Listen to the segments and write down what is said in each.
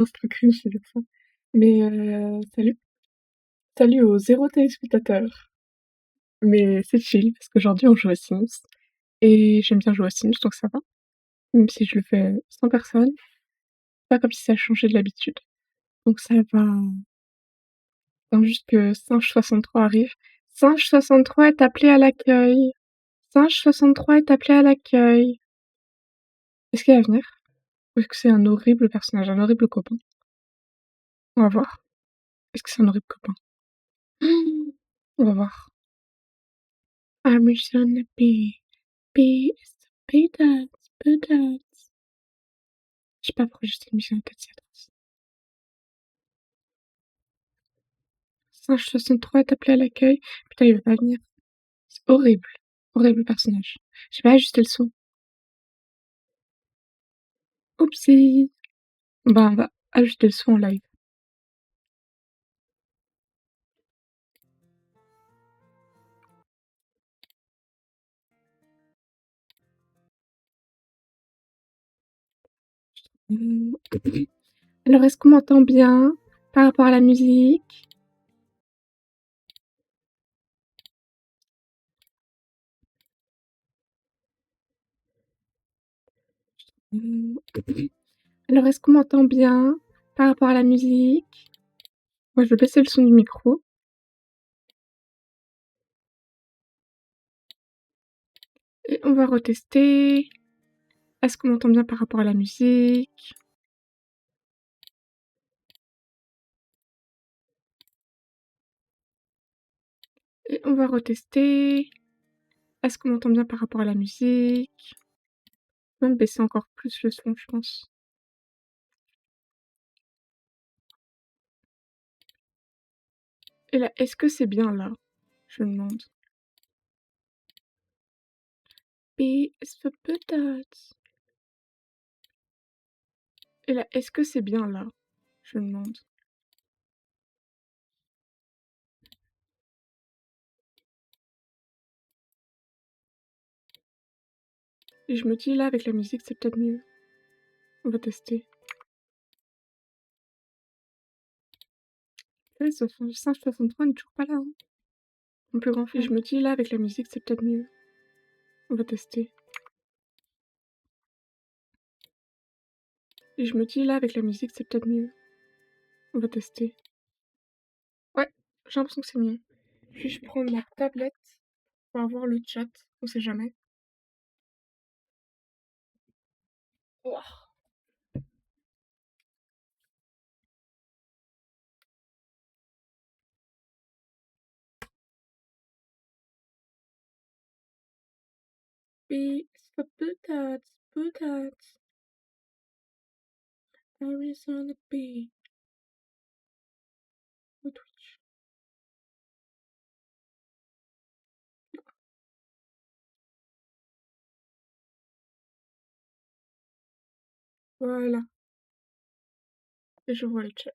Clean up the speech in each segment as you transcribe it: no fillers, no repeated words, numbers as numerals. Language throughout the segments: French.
Non, c'est trop cringe de dire ça. Mais salut. Salut aux 0 téléspectateurs. Mais c'est chill parce qu'aujourd'hui on joue aux Sims et j'aime bien jouer aux Sims donc ça va. Même si je le fais sans personne, pas comme si ça changeait de l'habitude. Donc ça va. Attends juste que Singe63 arrive. Singe63 est appelé à l'accueil. Singe63 est appelé à l'accueil. Est-ce qu'il va venir? Ou est-ce que c'est un horrible personnage, un horrible copain? On va voir. Est-ce que c'est un horrible copain? On va voir. I'm just gonna be peanuts. Je sais pas pourquoi j'ai cette mission en tête, c'est atroce. Singe 63 est appelé à l'accueil. Putain, il va pas venir. C'est horrible. Horrible personnage. J'ai pas ajusté le son. Oupsie. Bah, on va ajuster le son en live. Alors, est-ce qu'on m'entend bien par rapport à la musique? Alors, est-ce qu'on m'entend bien par rapport à la musique? Moi, je vais baisser le son du micro. Et on va retester. Est-ce qu'on m'entend bien par rapport à la musique? Et on va retester. Est-ce qu'on m'entend bien par rapport à la musique? Même baisser encore plus le son, je pense. Et là, est-ce que c'est bien là? Je me demande. B is for buttons. Et là, est-ce que c'est bien là? Je me demande. Et je me dis là, avec la musique, c'est peut-être mieux. On va tester. Ouais, Singe 63 n'est toujours pas là. Hein. Mon plus grand fan. Et je me dis là, avec la musique, c'est peut-être mieux. On va tester. Et je me dis là, avec la musique, c'est peut-être mieux. On va tester. Ouais, j'ai l'impression que c'est mieux. Puis je prends ma tablette pour avoir le chat. On sait jamais. Oh. B is for buttons. Buttons. Arizona B. Au Twitch. Voilà. Et je vois le chat.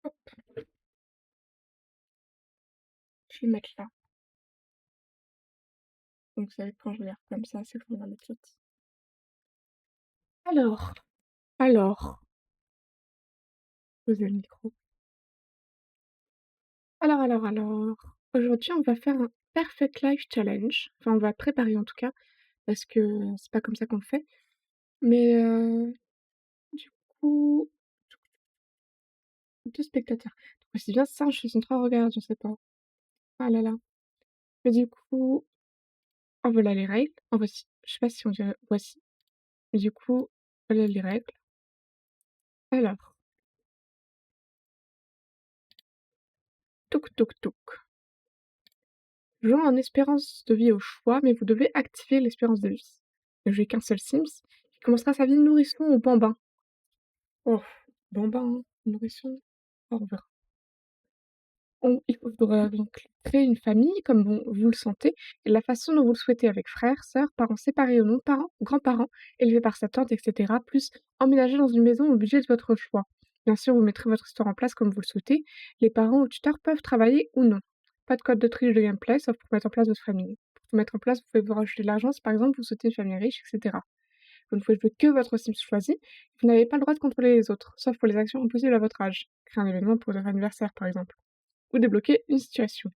Hop. Je vais le mettre là. Donc vous savez quand je regarde comme ça, c'est pour voir le chat. Alors. Posez le micro. Alors. Aujourd'hui, on va faire un Perfect Life Challenge. Enfin, on va préparer en tout cas, parce que c'est pas comme ça qu'on le fait. Mais du coup, 2 spectateurs. Donc c'est bien ça, je suis en train de regarder, je sais pas. Ah là là. Mais du coup, en voilà les règles. En voici. Je sais pas si on dirait voici. Mais du coup, voilà les règles. Alors, touk. Jouons en espérance de vie au choix, mais vous devez activer l'espérance de vie. Ne jouez qu'un seul Sims, qui commencera sa vie de nourrisson ou bambin. Oh, bambin, hein, nourrisson. Oh, on verra. Il faudra donc créer une famille comme vous le sentez, et de la façon dont vous le souhaitez, avec frères, sœurs, parents séparés ou non, parents, grands-parents, élevés par sa tante, etc., plus emménager dans une maison au budget de votre choix. Bien sûr, vous mettrez votre histoire en place comme vous le souhaitez. Les parents ou tuteurs peuvent travailler ou non. Pas de code de triche de gameplay, sauf pour mettre en place votre famille. Pour tout mettre en place, vous pouvez vous rajouter de l'argent si par exemple vous souhaitez une famille riche, etc. Vous ne pouvez jouer que votre Sims choisi. Vous n'avez pas le droit de contrôler les autres, sauf pour les actions impossibles à votre âge. Créer un événement pour votre anniversaire, par exemple. Ou débloquer une situation.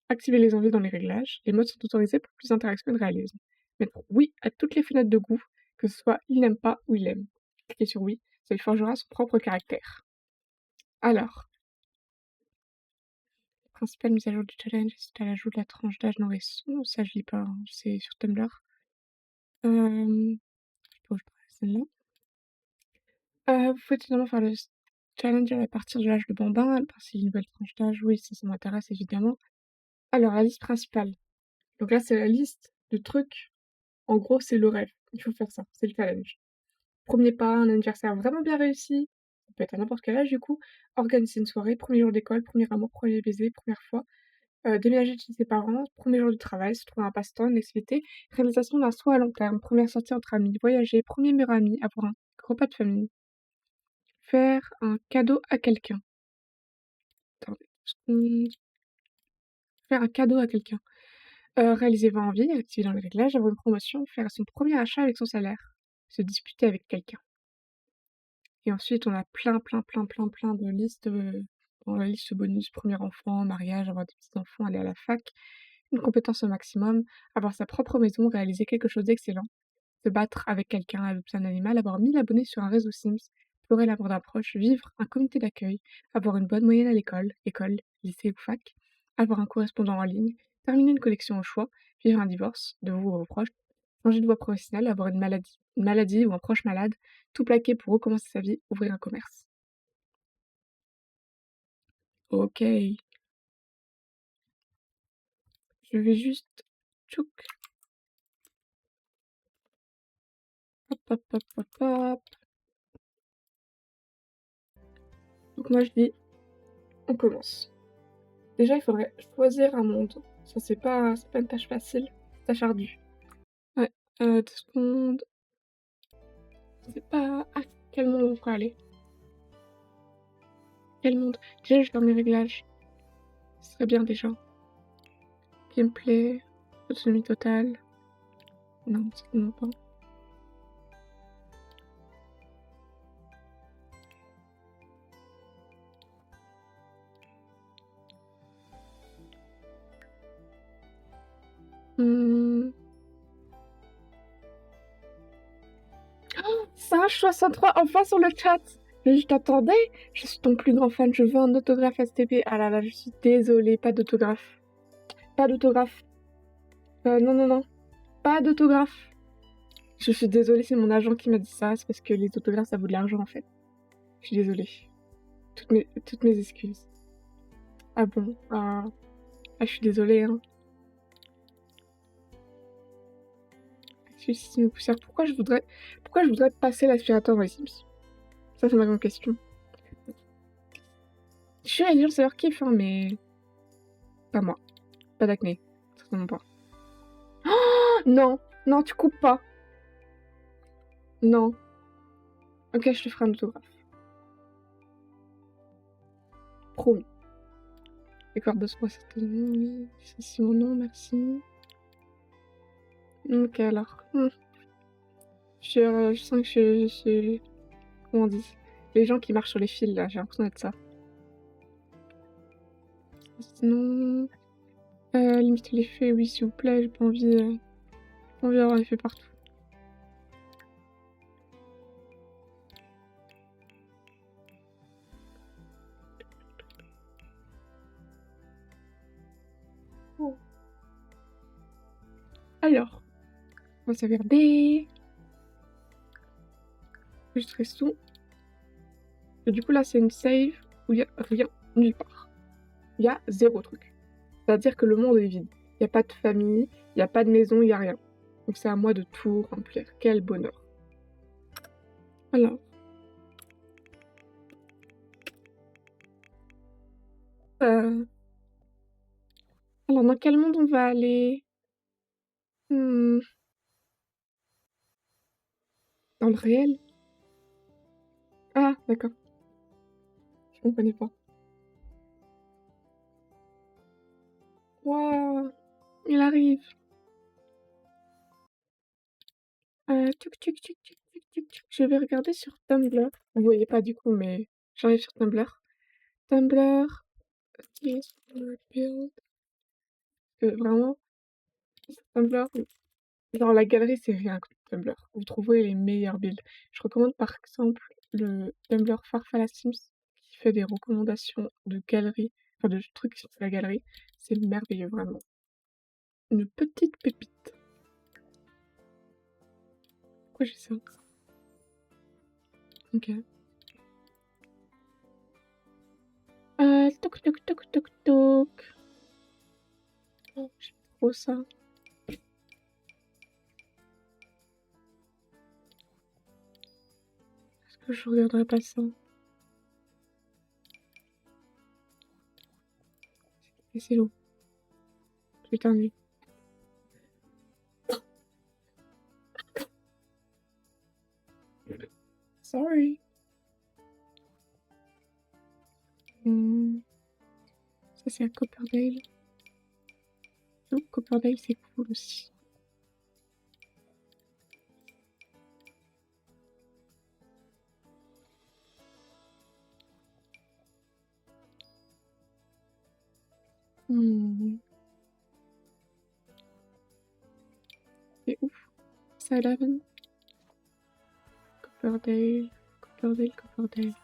Activer les envies dans les réglages. Les modes sont autorisés pour plus d'interaction et de réalisme. Mettre oui à toutes les fenêtres de goût, que ce soit il n'aime pas ou il aime. Cliquez sur oui, ça lui forgera son propre caractère. Alors, principale mise à jour du challenge, c'est à l'ajout de la tranche d'âge nourrisson. Ça, je lis pas, hein, c'est sur Tumblr. Je sais pas où je trouve celle-là. Vous pouvez finalement faire le challenge à partir de l'âge de Bambin, parce qu'il y a une nouvelle tranche d'âge, oui, ça m'intéresse évidemment. Alors, la liste principale. Donc là, c'est la liste de trucs. En gros, c'est le rêve. Il faut faire ça, c'est le challenge. Premier pas, un anniversaire vraiment bien réussi. Ça peut être à n'importe quel âge du coup. Organiser une soirée, premier jour d'école, premier amour, premier baiser, première fois. Déménager de chez ses parents, premier jour de travail, se trouver un passe-temps, une activité. Réalisation d'un souhait à long terme, première sortie entre amis, voyager, premier meilleur ami, avoir un repas de famille. Faire un cadeau à quelqu'un. Attendez 2 secondes. Faire un cadeau à quelqu'un. Réaliser 20 envies, activer dans les réglages, avoir une promotion, faire son premier achat avec son salaire. Se disputer avec quelqu'un. Et ensuite, on a plein de listes, dans la liste bonus, premier enfant, mariage, avoir des petits-enfants, aller à la fac, une compétence au maximum, avoir sa propre maison, réaliser quelque chose d'excellent, se battre avec quelqu'un, adopter un animal, avoir 1000 abonnés sur un réseau Sims, explorer l'amour d'un proche, vivre un comité d'accueil, avoir une bonne moyenne à l'école, lycée ou fac, avoir un correspondant en ligne, terminer une collection au choix, vivre un divorce, de vous ou vos proches, changer de voie professionnelle, avoir une maladie ou un proche malade, tout plaquer pour recommencer sa vie, ouvrir un commerce. OK, je vais juste tchouk, hop, hop, hop, hop, hop. Donc moi je dis, on commence. Déjà, il faudrait choisir un monde. Ça, c'est pas une tâche facile, c'est tâche ardue. Ouais, 2 secondes. C'est pas... Ah, quel monde on pourrait aller? Quel monde? Déjà, je vais faire mes réglages. Ce serait bien déjà. Gameplay, autonomie totale. Non, certainement pas. Mmh. Singe63 enfin sur le chat! Mais je t'attendais! Je suis ton plus grand fan, je veux un autographe STP. Ah là là, je suis désolée, pas d'autographe. Pas d'autographe. Non, non, non. Pas d'autographe. Je suis désolée, c'est mon agent qui m'a dit ça, c'est parce que les autographes ça vaut de l'argent en fait. Je suis désolée. Toutes mes excuses. Ah bon? Je suis désolée, hein. Excuse, poussière. Pourquoi je voudrais passer l'aspirateur dans les Sims? Ça, c'est ma grande question. Je suis à dire, c'est leur kiff, hein, mais pas moi. Pas d'acné. Certainement pas. Oh non! Non, tu coupes pas. Non. Ok, je te ferai un autographe. Promis. D'accord, de soi, certainement, oui. C'est mon nom, merci. Ok, alors. Je sens que je suis... Comment on dit? Les gens qui marchent sur les fils, là, j'ai l'impression d'être ça. Sinon... limiter l'effet, oui, s'il vous plaît, j'ai pas envie d'avoir l'effet partout. Oh. Alors, on va sauvegarder. Juste reste tout. Et du coup, là, c'est une save où il y a rien nulle part. Il y a 0 truc. C'est-à-dire que le monde est vide. Il n'y a pas de famille, il n'y a pas de maison, il n'y a rien. Donc c'est à moi de tout remplir. Quel bonheur. Alors. Alors, dans quel monde on va aller? Dans le réel? Ah, d'accord. On connaît pas. Waouh! Il arrive! Tuc, tuc, tuc, tuc, tuc, tuc, tuc. Je vais regarder sur Tumblr. Vous voyez pas du coup, mais j'arrive sur Tumblr. Tumblr, yes, build. Vraiment, sur Tumblr, genre la galerie c'est rien que Tumblr. Vous trouvez les meilleures builds. Je recommande par exemple le Tumblr Farfalla Sims qui fait des recommandations de galeries, enfin de trucs sur la galerie. C'est merveilleux vraiment. Une petite pépite. Pourquoi j'ai ça? Ok. Toc toc toc toc toc. Oh, j'aime trop ça. Est-ce que je regarderai pas ça? C'est l'eau. Je vais éternuer. Sorry. Ça c'est à Copperdale. Oh, Copperdale c'est cool aussi. C'est ouf. Ça 11. Copperdale, Copperdale, Copperdale.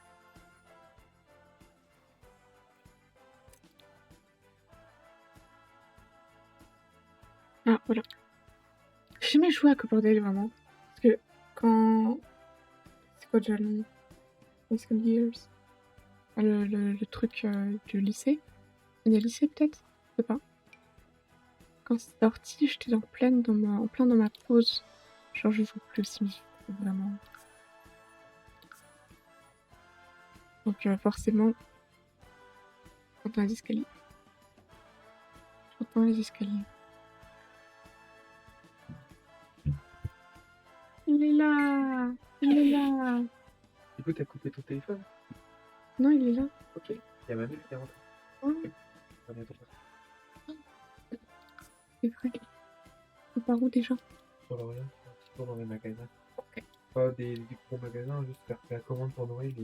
Ah, voilà. J'ai jamais joué à Copperdale vraiment. Parce que quand. C'est quoi déjà le nom? High School Years. Ah, le truc du lycée. Il y a lycée peut-être? Je sais pas. Quand c'est sorti, j'étais en plein dans ma pause. Genre je joue plus Sims, vraiment. Donc forcément, j'entends les escaliers. J'entends les escaliers. Il est là! Il est là! Du coup, t'as coupé ton téléphone? Non, il est là. Ok. Il y a ma mère qui est rentrée. Oh, À bientôt. c'est vrai. On part où déjà? Sur l'Orient, un petit tour dans les magasins. Ok. Pas des gros magasins, juste faire la commande pour Noël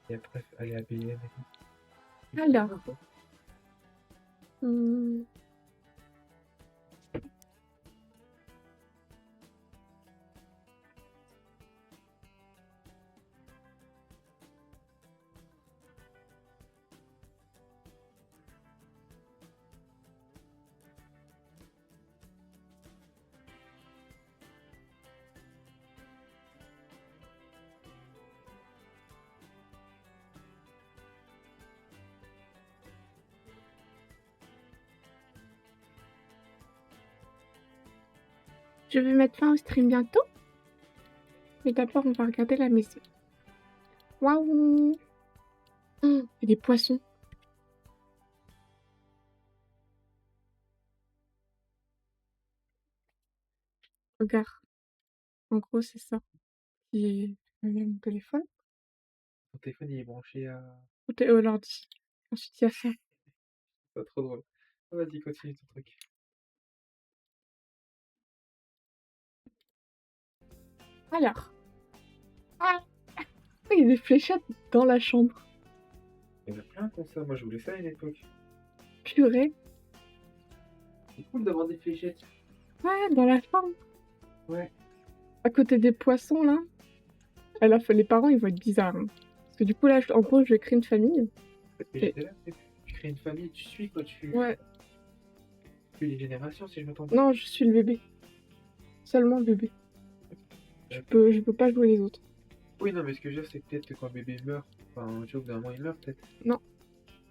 et après aller à BM et tout. Alors. Quoi. Je vais mettre fin au stream bientôt. Mais d'abord, on va regarder la maison. Waouh! Il y a des poissons. Regarde. En gros, c'est ça. Qui est mon téléphone. Ton téléphone il est branché à. Au l'ordi. Ensuite, il y a ça. C'est trop drôle. Ah, vas-y, continue ton truc. Alors. Ah, il y a des fléchettes dans la chambre. Il y en a plein comme ça. Moi, je voulais ça à une époque. Purée. C'est cool d'avoir des fléchettes. Ouais, dans la chambre. Ouais. À côté des poissons, là. Les parents, ils vont être bizarres. Hein. Parce que du coup, là, en gros, je vais créer une famille. Parce que j'étais là, tu crées une famille, tu suis quoi, Ouais. Tu fais les générations si je m'attends. Non, je suis le bébé. Seulement le bébé. Je peux pas jouer les autres. Oui, non, mais ce que je veux dire, c'est peut-être que quand le bébé meurt, enfin, tu vois, au bout d'un moment, il meurt peut-être. Non.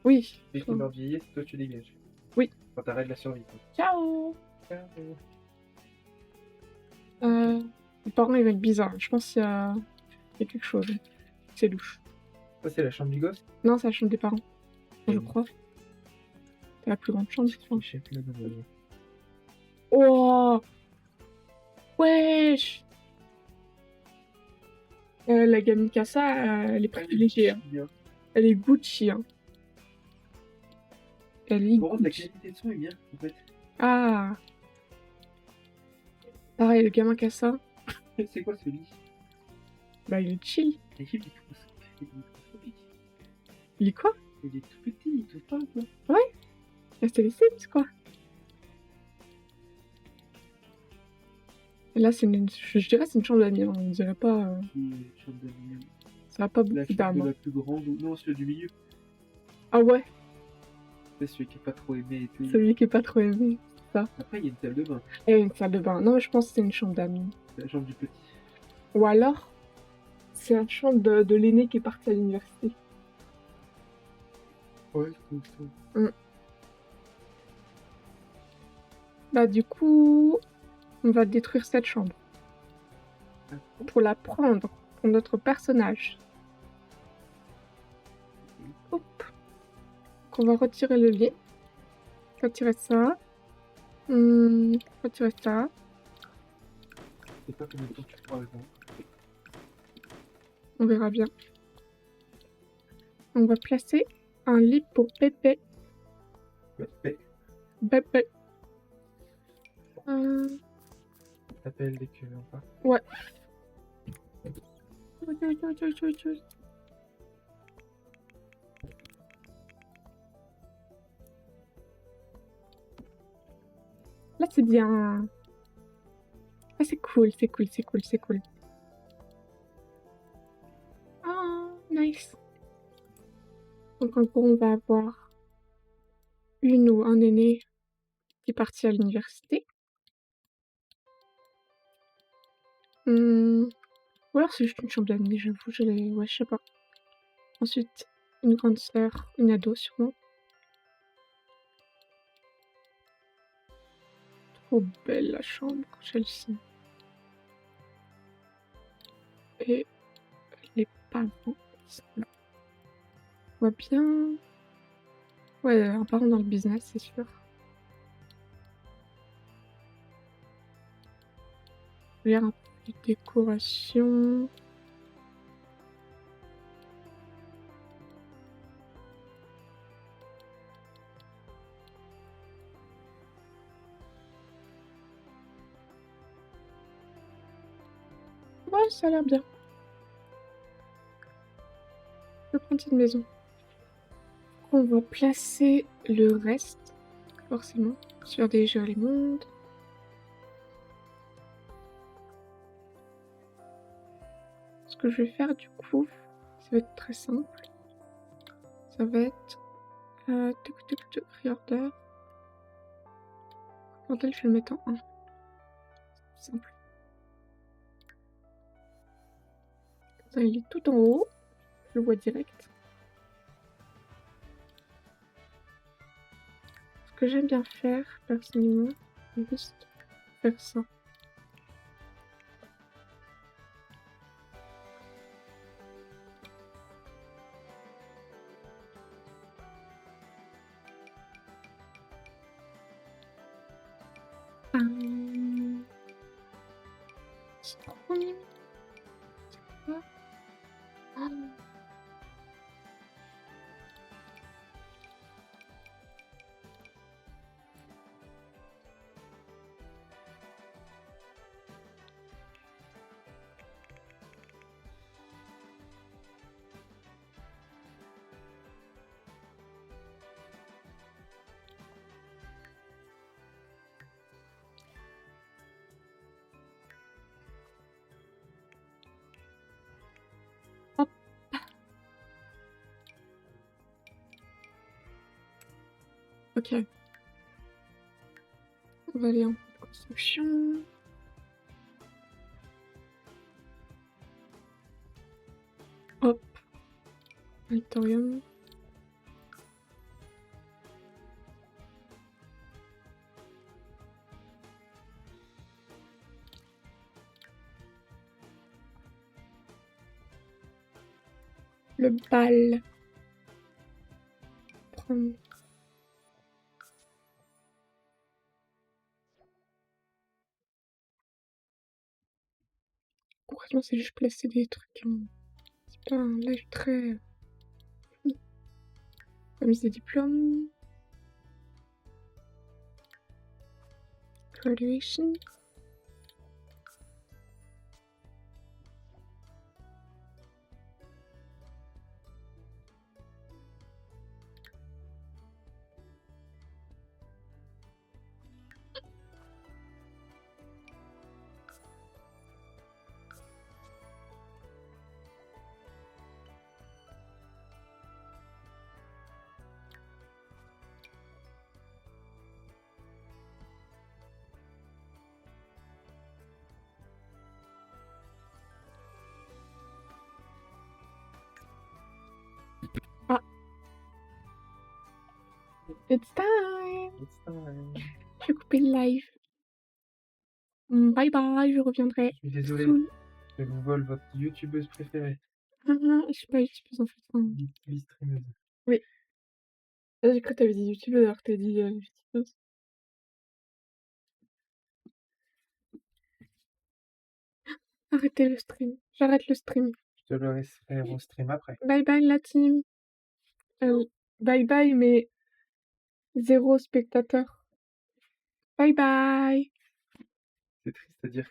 Oui. Dès qu'il meurt vieillesse, toi, tu dégages. Oui. Quand t'arrêtes la survie, quoi. Ciao. Ciao. Les parents, ils vont être bizarres. Je pense qu'il y a quelque chose. C'est louche. Ça, c'est la chambre du gosse? Non, c'est la chambre des parents. Je crois. C'est la plus grande chambre, je crois. Je sais plus. Oh! Wesh! La gamme Mikasa, elle est privilégiée. Hein. Elle est Gucci. Hein. Elle est Par contre, la Gucci. qualité de son est bien, en fait. Ah. Pareil, le gamin Mikasa, C'est quoi ce lit? bah il est chill. Il est microscopique. Il est quoi? Il est tout petit, il touche pas, quoi. Ouais. C'est les Sims, quoi. Et là, je dirais c'est une chambre d'amis. Hein. On dirait pas. Chambre d'amis. Ça va pas La beaucoup d'âme. chambre Hein. la plus grande. Non, celui du milieu. Ah ouais. C'est celui qui est pas trop aimé et tout. Celui qui est pas trop aimé. Ça. Après, il y a une salle de bain. Et une salle de bain. Non, mais je pense que c'est une chambre d'amis. C'est la chambre du petit. Ou alors, c'est la chambre de l'aîné qui est parti à l'université. Ouais, je trouve ça. Bah du coup, on va détruire cette chambre. Pour la prendre pour notre personnage. Hop. Donc on va retirer le lit. Retirer ça. Retirer ça. C'est pas combien de temps tu prends avec moi. On verra bien. On va placer un lit pour Pépé. Pépé. Pépé. T'appelles dès que on part. Ouais. Là, c'est bien. Ah, c'est cool, c'est cool, c'est cool, c'est cool. Ah, nice. Donc, en gros, on va avoir une ou un aîné qui est parti à l'université. Ou alors, c'est juste une chambre d'amis, j'avoue, ouais, je sais pas. Ensuite, une grande sœur, une ado, sûrement. Trop belle, la chambre, celle-ci. Et les parents sont là. On voit bien. Ouais, un parent dans le business, c'est sûr. Regarde un peu de décoration. Ouais, ça a l'air bien. Je prends une petite maison. On va placer le reste, forcément, sur des jolis mondes. Ce que je vais faire du coup, ça va être très simple. Ça va être reorder. Reorder, je vais le mettre en 1. Simple. Ça, il est tout en haut. Je le vois direct. Ce que j'aime bien faire, personnellement, c'est juste faire ça. C'est trop mignon. C'est quoi? Hop. Ok. On va aller en construction. Hop. Auditorium. Le bal. Prendre. franchement, c'est juste placer des trucs, hein. C'est pas un live très... Remise des diplômes. Graduation. Ah. It's time. It's time. Je vais couper le live. Bye bye, je reviendrai. Je suis désolé, Soon. je vous vole votre youtubeuse préférée. Je suis pas youtubeuse en fait. Streameuse. Oui. J'ai cru que t'avais dit youtubeuse alors que t'as dit youtubeuse. Arrêtez le stream. J'arrête le stream. Je te le laisserai au stream après. Bye bye la team. Bye bye mais 0 spectateur. Bye bye. C'est triste à dire.